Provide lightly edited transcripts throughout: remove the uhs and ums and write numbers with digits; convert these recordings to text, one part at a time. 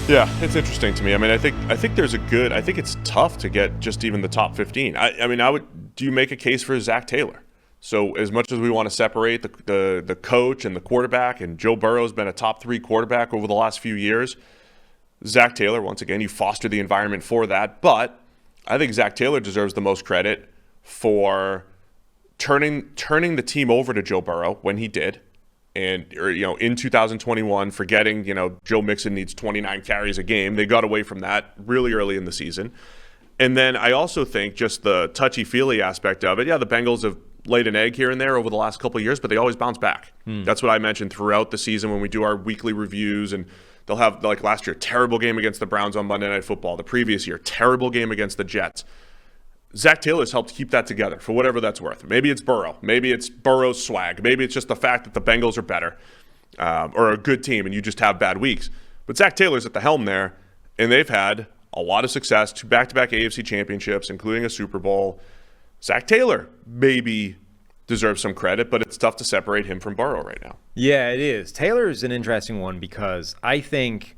Yeah, it's interesting to me. I mean, I think there's I think it's tough to get just even the top 15. I mean, do you make a case for Zac Taylor? So as much as we want to separate the coach and the quarterback, and Joe Burrow's been a top 3 quarterback over the last few years, Zac Taylor, once again, you foster the environment for that. But I think Zac Taylor deserves the most credit for turning the team over to Joe Burrow when he did. And in 2021, forgetting Joe Mixon needs 29 carries a game, they got away from that really early in the season. And then I also think just the touchy-feely aspect of it. Yeah, the Bengals have laid an egg here and there over the last couple of years, but they always bounce back. That's what I mentioned throughout the season when we do our weekly reviews. And they'll have, like last year, terrible game against the Browns on Monday Night Football. The previous year, terrible game against the Jets. Zac Taylor's helped keep that together for whatever that's worth. Maybe it's Burrow. Maybe it's Burrow's swag. Maybe it's just the fact that the Bengals are better or a good team and you just have bad weeks. But Zac Taylor's at the helm there, and they've had a lot of success, 2 back-to-back AFC championships, including a Super Bowl. Zac Taylor maybe deserves some credit, but it's tough to separate him from Burrow right now. Yeah, it is. Taylor is an interesting one because I think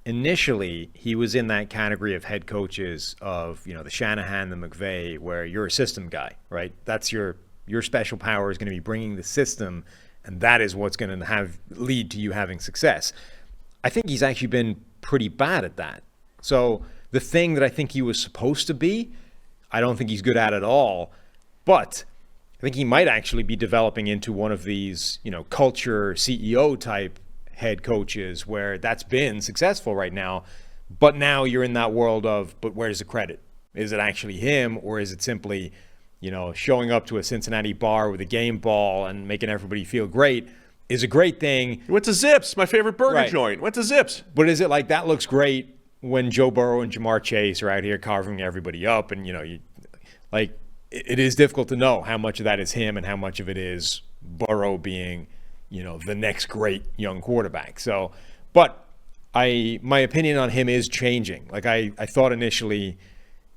initially he was in that category of head coaches of, the Shanahan, the McVay, where you're a system guy, right? That's your special power is going to be bringing the system, and that is what's going to lead to you having success. I think he's actually been pretty bad at that. So the thing that I think he was supposed to be, I don't think he's good at all. But I think he might actually be developing into one of these, culture CEO type head coaches where that's been successful right now. But now you're in that world of, but where's the credit? Is it actually him, or is it simply, showing up to a Cincinnati bar with a game ball and making everybody feel great is a great thing. Went to Zips, my favorite burger joint. Went to Zips. But is it like that looks great when Joe Burrow and Jamar Chase are out here carving everybody up, and it is difficult to know how much of that is him and how much of it is Burrow being, the next great young quarterback. So, but my opinion on him is changing. Like I thought initially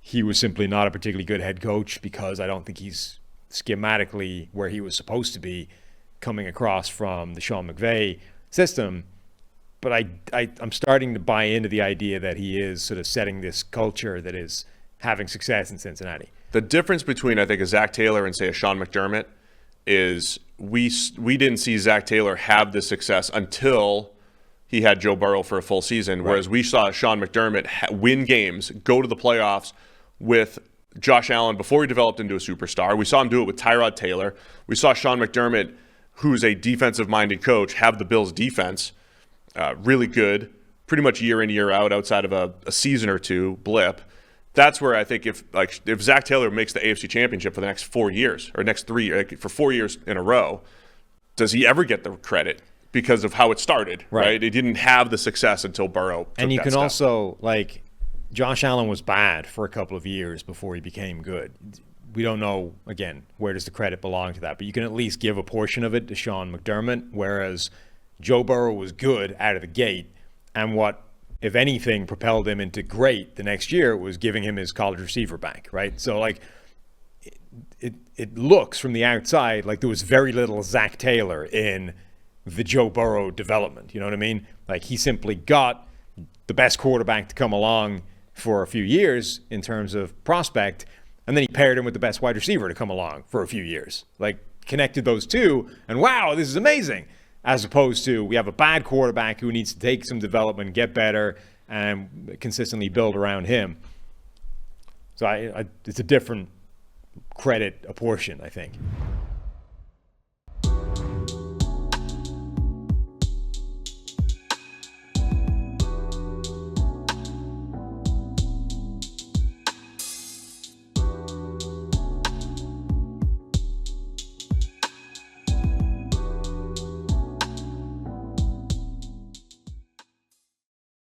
he was simply not a particularly good head coach because I don't think he's schematically where he was supposed to be coming across from the Sean McVay system. But I'm starting to buy into the idea that he is sort of setting this culture that is having success in Cincinnati. The difference between, I think, a Zac Taylor and, say, a Sean McDermott is we didn't see Zac Taylor have the success until he had Joe Burrow for a full season, whereas we saw Sean McDermott win games, go to the playoffs with Josh Allen before he developed into a superstar. We saw him do it with Tyrod Taylor. We saw Sean McDermott, who's a defensive-minded coach, have the Bills' defense really good, pretty much year in, year out, outside of a season or two blip. That's where I think if Zac Taylor makes the AFC Championship for the next 4 years or next 3 for 4 years in a row, does he ever get the credit because of how it started? Right? He didn't have the success until Burrow took and you that can step. also Josh Allen was bad for a couple of years before he became good. We don't know, again, where does the credit belong to that, but you can at least give a portion of it to Sean McDermott, whereas Joe Burrow was good out of the gate, and what, if anything, propelled him into great the next year was giving him his college receiver back, right? So, it looks from the outside like there was very little Zac Taylor in the Joe Burrow development. You know what I mean? Like, he simply got the best quarterback to come along for a few years in terms of prospect, and then he paired him with the best wide receiver to come along for a few years. Like, connected those two, and wow, this is amazing. As opposed to we have a bad quarterback who needs to take some development, get better, and consistently build around him. So it's a different credit apportion, I think.